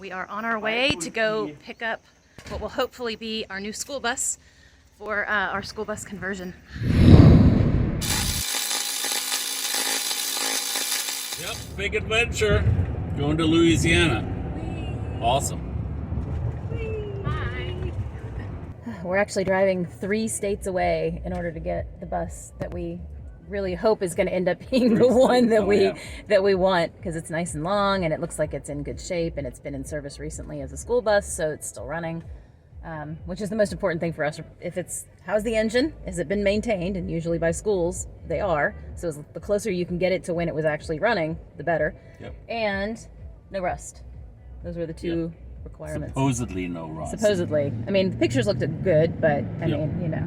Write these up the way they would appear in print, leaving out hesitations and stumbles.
We are on our way to go pick up what will hopefully be our new school bus for our school bus conversion. Yep, big adventure. Going to Louisiana. Awesome. We're actually driving 3 states away in order to get the bus that we really hope is going to end up being the one that we want, because it's nice and long and it looks like it's in good shape and it's been in service recently as a school bus, so it's still running, which is the most important thing for us. If it's, how's the engine? Has it been maintained? And usually by schools they are, so the closer you can get it to when it was actually running, the better. Yep. And no rust. Those were the two requirements. Supposedly no rust. Supposedly. I mean, the pictures looked good, but I mean, you know,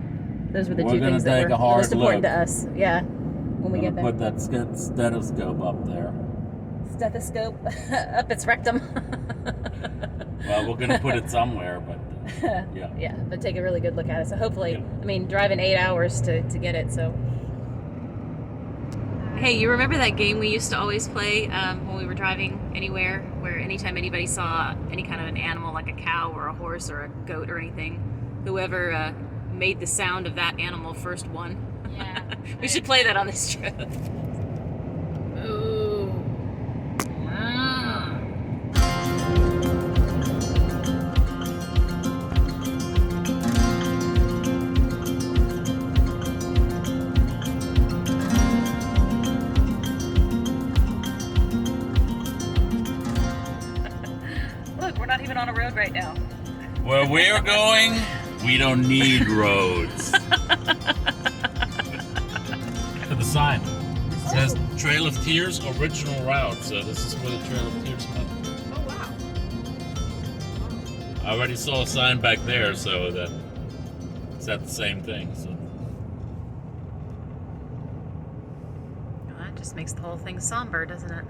those were the two things that were most important to us. Yeah, when we get there. Put that stethoscope up there. Stethoscope up its rectum. Well, we're gonna put it somewhere, but yeah. Yeah, but take a really good look at it. So hopefully, I mean, driving 8 hours to get it. So. Hey, you remember that game we used to always play when we were driving anywhere, where anytime anybody saw any kind of an animal like a cow or a horse or a goat or anything, whoever made the sound of that animal first won? Yeah. We should play that on this trip. Ooh. Ah. Look, we're not even on a road right now. Where we're going, we don't need roads. Look at the sign. It says Trail of Tears original route, so this is where the Trail of Tears went. Oh, wow. I already saw a sign back there, so that it's at the same thing. So. Well, that just makes the whole thing somber, doesn't it?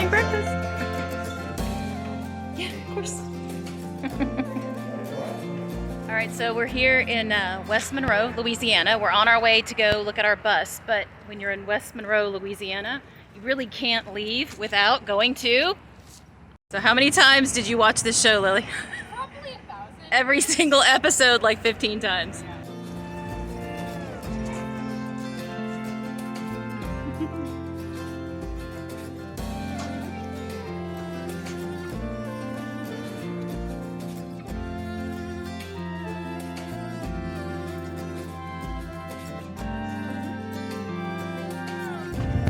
Breakfast. Yeah, of course. All right, so we're here in West Monroe, Louisiana. We're on our way to go look at our bus, but when you're in West Monroe, Louisiana, you really can't leave without going to... So how many times did you watch this show, Lily? Probably 1,000. Every single episode, like 15 times.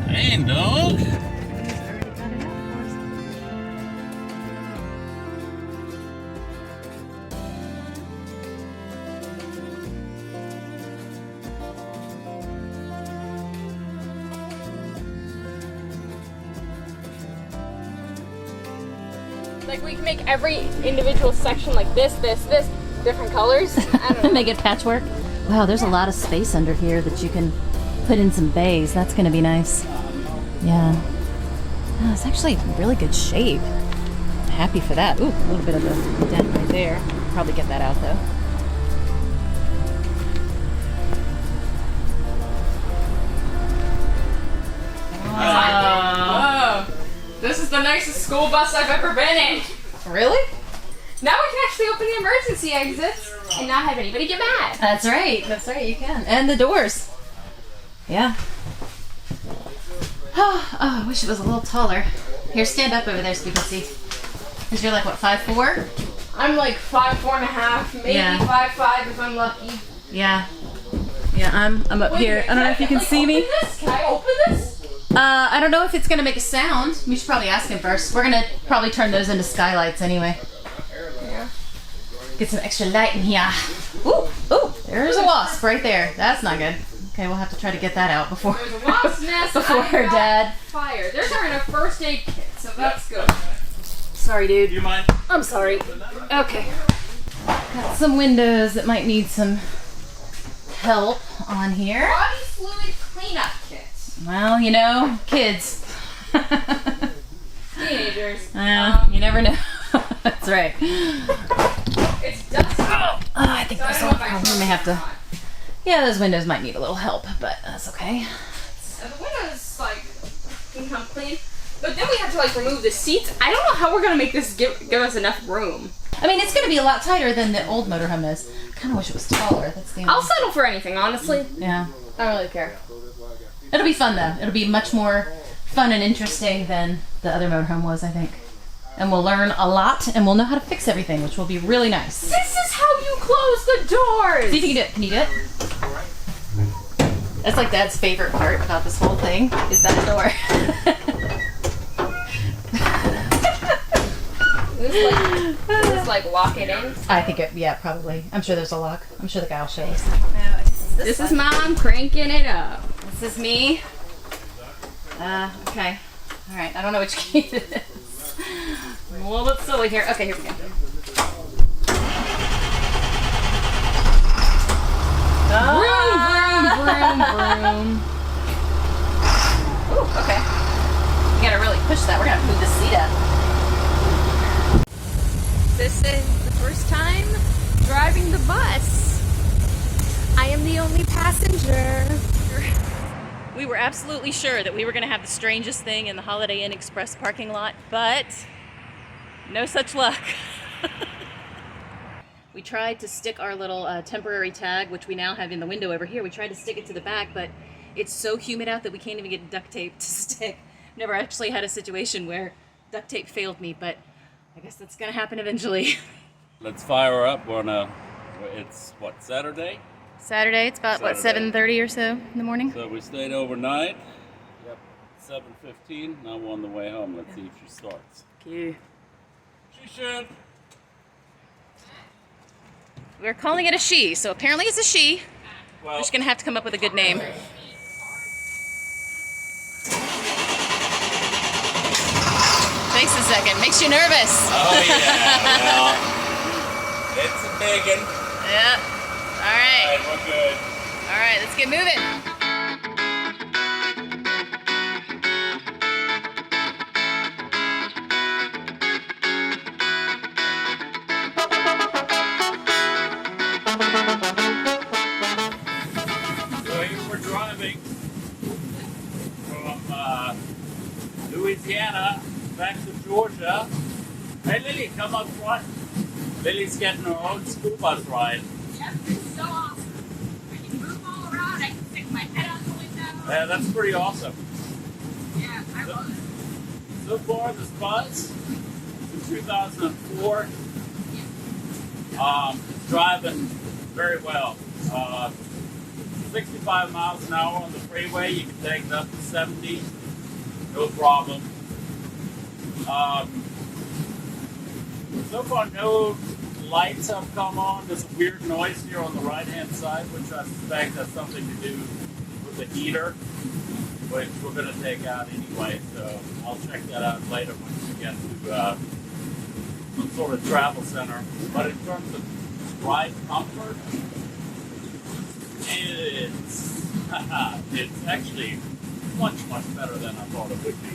Hey, dog. Like we can make every individual section like this, different colors. I don't know. Make it patchwork. Wow, there's a lot of space under here that you can put in some bays. That's going to be nice. Yeah. Oh, it's actually in really good shape. I'm happy for that. Ooh, a little bit of a dent right there. Probably get that out though. Whoa. This is the nicest school bus I've ever been in. Really? Now we can actually open the emergency exits and not have anybody get mad. That's right. That's right. You can. And the doors. Yeah. Oh, I wish it was a little taller. Here, stand up over there so we can see. Because you're like, what, 5'4"? I'm like 5'4.5", maybe 5'5" if I'm lucky. Yeah. Yeah, I'm up here. I don't know if you can see me. Can I open this? I don't know if it's gonna make a sound. We should probably ask him first. We're gonna probably turn those into skylights anyway. Yeah. Get some extra light in here. Ooh. There's a wasp right there. That's not good. Okay, we'll have to try to get that out before There's a wasp nest. before her dad. Fire. There's our in a first aid kit, so that's good. Sorry, dude. Do you mind? I'm sorry. Okay. Got some windows that might need some help on here. Body fluid cleanup kit. Well, you know, kids. Teenagers. You never know. That's right. It's dusty. I think So I this don't know will if I probably turn may have it to. on. Yeah, those windows might need a little help, but that's okay. The windows like can come clean, but then we have to like remove the seats. I don't know how we're gonna make this give us enough room. I mean, it's going to be a lot tighter than the old motorhome is. Kind of wish it was taller. That's the only. I'll settle for anything, honestly. Yeah. I don't really care. It'll be fun though. It'll be much more fun and interesting than the other motorhome was, I think. And we'll learn a lot, and we'll know how to fix everything, which will be really nice. This is how you close the doors. See if you can do it. Can you do it? That's like Dad's favorite part about this whole thing is that door. Just like lock it in. I think it. Yeah, probably. I'm sure there's a lock. I'm sure the guy will show us. This is Mom cranking it up. This is me. Okay. All right. I don't know which key it is. I'm a little bit silly here. Okay, here we go. Vroom, vroom, vroom, vroom. Ooh, okay. You gotta really push that. We're gonna move this seat up. This is the first time driving the bus. I am the only passenger. We were absolutely sure that we were gonna have the strangest thing in the Holiday Inn Express parking lot, but no such luck. We tried to stick our little temporary tag, which we now have in the window over here. We tried to stick it to the back, but it's so humid out that we can't even get duct tape to stick. Never actually had a situation where duct tape failed me, but I guess that's gonna happen eventually. Let's fire her up. We're on a. It's what, Saturday? Saturday, it's about, what, Saturday. 7:30 or so in the morning? So we stayed overnight. Yep. 7:15. Now we're on the way home. Let's see if she starts. Cute. She should. We're calling it a she, so apparently it's a she. Well, We're just gonna have to come up with a good name. Takes a second. Makes you nervous. oh yeah. Well, it's a big one. Yeah. All right. Alright, we're good. All right. Let's get moving. So here we're driving from Louisiana back to Georgia. Hey Lily, come up front. Lily's getting her own school bus ride. Yep, it's so awesome. I can move all around. I can stick my head out the window. Yeah, that's pretty awesome. Yeah, I love it. So far, this bus in 2004, it's driving very well. 65 miles an hour on the freeway, you can take it up to 70, no problem. So far, no lights have come on. There's a weird noise here on the right-hand side, which I suspect has something to do with the heater, which we're going to take out anyway. So I'll check that out later once we get to some sort of travel center. But in terms of ride comfort, it's actually much better than I thought it would be.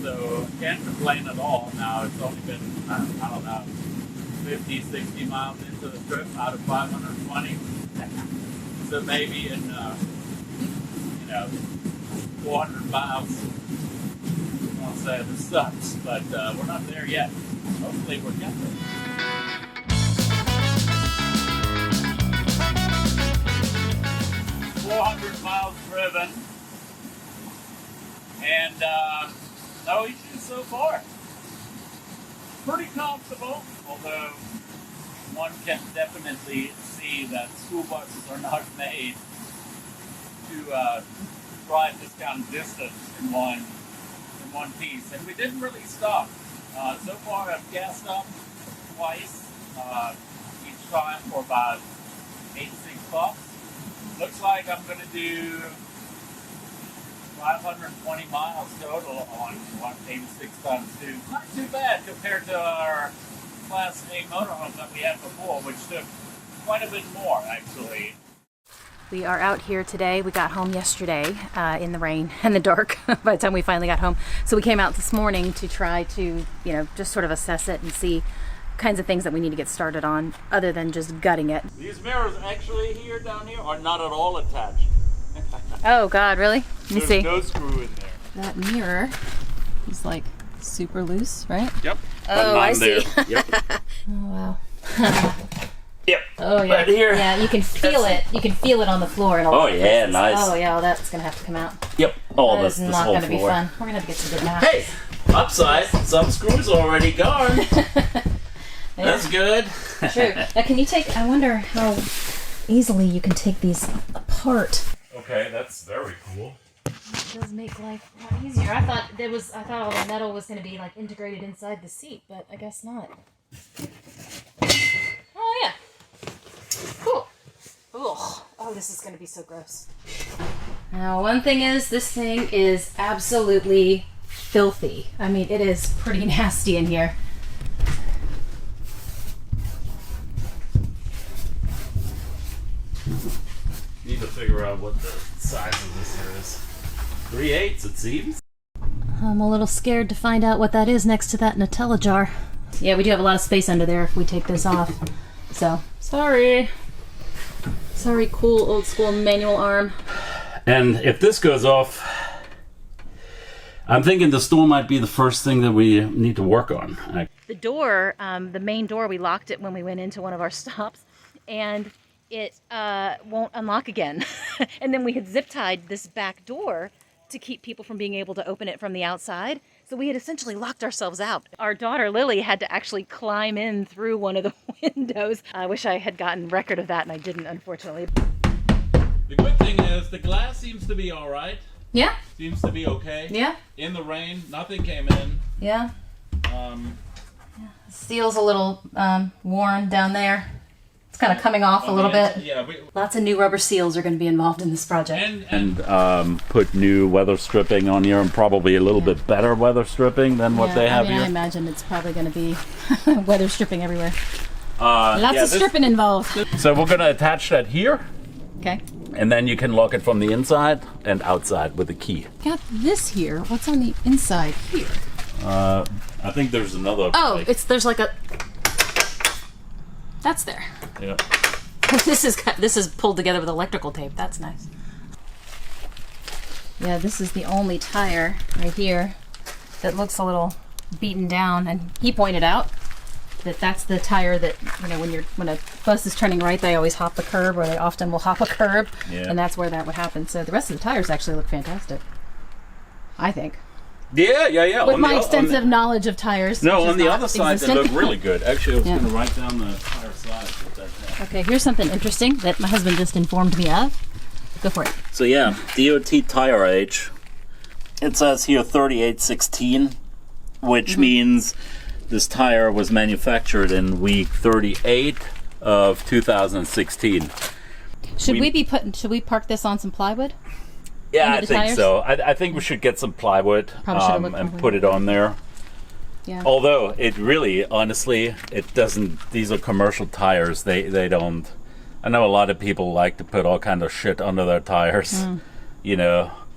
So I can't complain at all. Now it's only been, I don't know, 50, 60 miles into the trip out of 520. So maybe in, 400 miles, I won't say this sucks, but we're not there yet. Hopefully we'll get there. 400 miles driven, and no issues so far. Pretty comfortable, although one can definitely see that school buses are not made to drive this kind of distance in one piece. And we didn't really stop. So far I've gassed up twice, each time for about 8-6 bucks. Looks like I'm going to do 520 miles total on 86 times 2. Not too bad compared to our Class A motorhome that we had before, which took quite a bit more, actually. We are out here today. We got home yesterday in the rain and the dark by the time we finally got home. So we came out this morning to try to, just sort of assess it and see kinds of things that we need to get started on other than just gutting it. These mirrors actually here down here are not at all attached. Oh God, really? Let me see. There's no screw in there. That mirror is like super loose, right? Yep. Oh, I see. Yep. Oh, wow. Yep. Oh, yeah. Right here. Yeah, you can feel it. You can feel it on the floor. And all Oh, the yeah, places. nice. Oh, yeah, well, that's going to have to come out. Yep. All That this is not whole going to be floor. fun. We're going to have to get some good maps. Hey, upside, some screws already gone. That's good. True. Now, can you I wonder how easily you can take these apart. Okay, that's very cool. It does make life a lot easier. I thought all the metal was going to be like integrated inside the seat, but I guess not. Oh yeah. Cool. Ugh. Oh, this is going to be so gross. Now, one thing is, this thing is absolutely filthy. I mean, it is pretty nasty in here. Need to figure out what the size of this here is. 3/8 it seems. I'm a little scared to find out what that is next to that Nutella jar. Yeah, we do have a lot of space under there if we take this off. So, sorry. Sorry, cool old school manual arm. And if this goes off, I'm thinking the store might be the first thing that we need to work on. The door, the main door, we locked it when we went into one of our stops, and it won't unlock again. And then we had zip tied this back door to keep people from being able to open it from the outside. So we had essentially locked ourselves out. Our daughter Lily had to actually climb in through one of the windows. I wish I had gotten record of that, and I didn't, unfortunately. The good thing is the glass seems to be all right. Yeah. Seems to be okay. Yeah. In the rain, nothing came in. Yeah. Steel's a little worn down there. It's kind of coming off a little bit. Yeah. Lots of new rubber seals are going to be involved in this project. And put new weather stripping on here, and probably a little bit better weather stripping than what they have here. I imagine it's probably going to be weather stripping everywhere. Yeah, Lots of stripping involved. So we're going to attach that here, Okay. and then you can lock it from the inside and outside with a key. Got this here. What's on the inside here? I think there's another. Oh, there's like a. That's there. Yeah. This is pulled together with electrical tape. That's nice. Yeah, this is the only tire right here that looks a little beaten down, and he pointed out that that's the tire that when a bus is turning right, they always hop the curb, or they often will hop a curb, and that's where that would happen. So the rest of the tires actually look fantastic, I think. Yeah. With my extensive knowledge of tires. No, which on is the not other side they existent. look really good. Actually, I was Yeah. going to write down the tire size with that. Okay, here's something interesting that my husband just informed me of. Go for it. So yeah, DOT tire age. It says here 3816, which means this tire was manufactured in week 38 of 2016. Should we park this on some plywood? Yeah, Under I the think tires? so. I think we should get some plywood Probably should've looked and over put it on there. Yeah. Although it really, honestly, it doesn't. These are commercial tires. They don't. I know a lot of people like to put all kind of shit under their tires.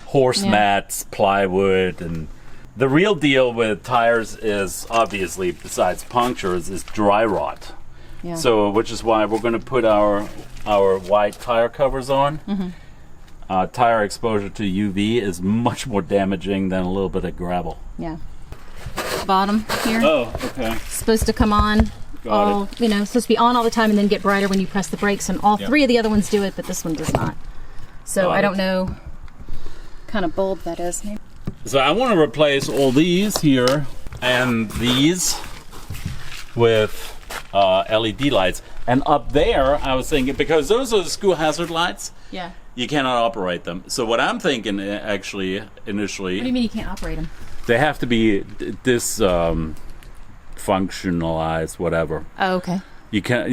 Horse mats, plywood, and the real deal with tires is obviously, besides punctures, is dry rot. Yeah. So, which is why we're going to put our white tire covers on. Tire exposure to UV is much more damaging than a little bit of gravel. Yeah. Bottom here. Oh, okay. Supposed to come on. Got Supposed to be on all the time and then get brighter when you press the brakes, and all three of the other ones do it, but this one does not. So Got I don't it. know what kind of bulb that is. Maybe. So I want to replace all these here and these with LED lights. And up there, I was thinking, because those are the school hazard lights, Yeah. you cannot operate them. So what I'm thinking, actually, What do you initially, mean you can't operate them? they have to be functionalized, whatever. Oh, okay. You can't,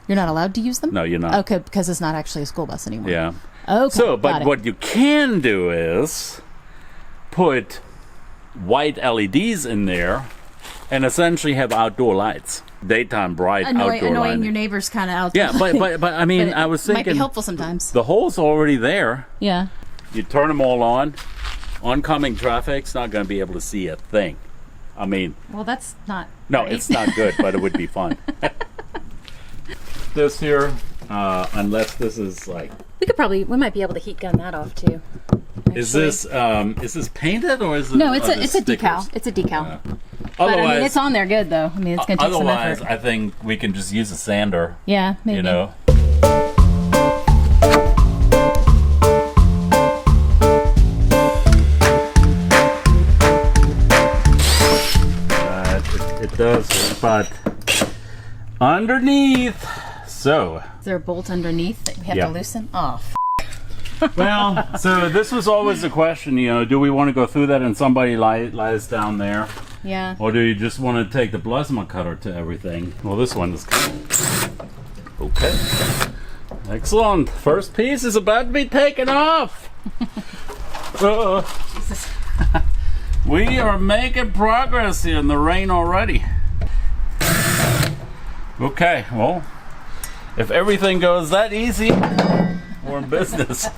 You're not allowed to use them? No, you're not. Okay, because it's not actually a school bus anymore. Yeah. Okay. So, got but it. what you can do is put white LEDs in there and essentially have outdoor lights. Daytime bright outdoor annoying lighting. your neighbors kind of out. Yeah, but I mean, But I was it might be thinking helpful sometimes. the hole's already there. Yeah. You turn them all on. Oncoming traffic's not going to be able to see a thing. I mean, Well, that's not. no, right. it's not good, but it would be fun. This here, unless this is like, We might be able to heat gun that off too. is this painted or is it? No, are it's this a stickers? decal. It's a decal. Otherwise, But I mean, it's on there good though. I mean, it's gonna take some otherwise, effort. I think we can just use a sander. Yeah, maybe. You know. It does, but underneath. So, Is there a bolt underneath that we have Yeah. to loosen? Oh, well, so this was always the question, you know, do we want to go through that and somebody lies down there? yeah. Or do you just want to take the plasma cutter to everything? Well, this one is okay. Excellent. First piece is about to be taken off. We are making progress here in the rain already. Okay, well, if everything goes that easy, we're in business.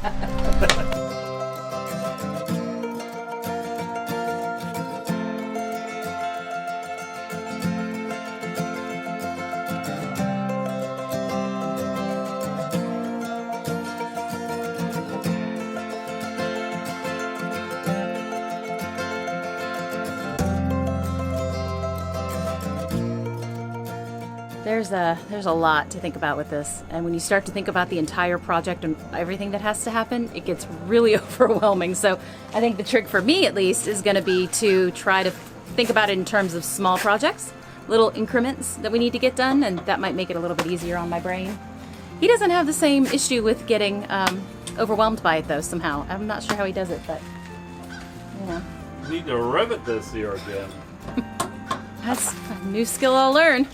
There's a lot to think about with this, and when you start to think about the entire project and everything that has to happen, it gets really overwhelming. So I think the trick for me, at least, is going to be to try to think about it in terms of small projects, little increments that we need to get done, and that might make it a little bit easier on my brain. He doesn't have the same issue with getting overwhelmed by it, though. Somehow, I'm not sure how he does it, but you know, Need to rivet this here again. that's a new skill I'll learn.